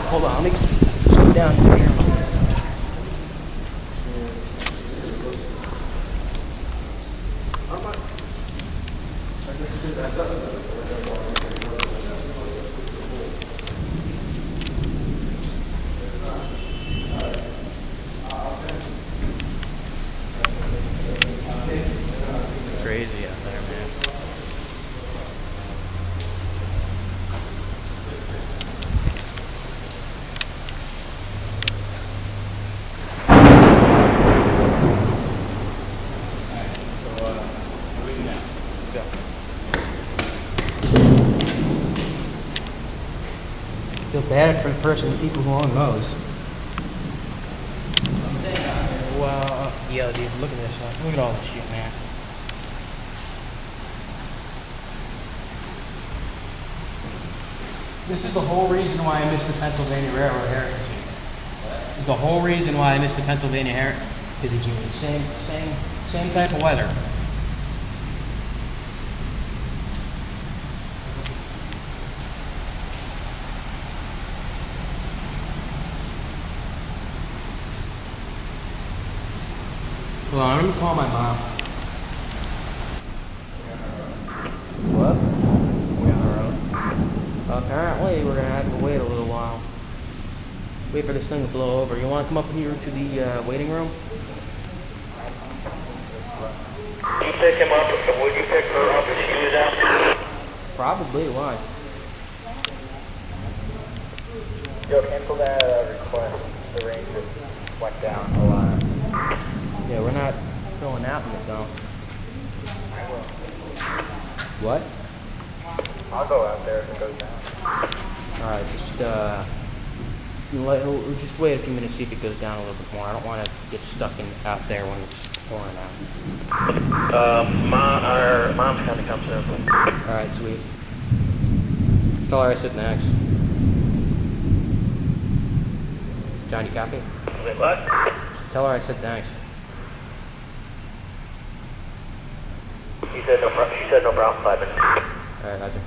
Hold on, let me go down here. Crazy out there, man. I feel bad for the people who own those. Well, yo, dude, look at this. Look at all this shit, man. This is the whole reason why I missed the Pennsylvania Railroad Heritage Union. This is the whole reason why I missed the Pennsylvania Heritage Union. Same type of weather. Hold on, let me call my mom. What? We're on the road. Apparently, we're gonna have to wait a little while. Wait for this thing to blow over. You want to come up here to the waiting room? You pick him up. Would you pick her up if she was out? Probably. Why? Yo, cancel that request. The range just went down a lot. Yeah, we're not throwing that in the dump. I will. What? I'll go out there if it goes down. Alright, just wait a few minutes, see if it goes down a little bit more. I don't want to get stuck out there when it's pouring out. Mom's kind of comes over. Alright, sweet. Tell her I sit next. Johnny, copy? Wait, what? Tell her I said thanks. She said no problem, 5 minutes. Alright, gotcha.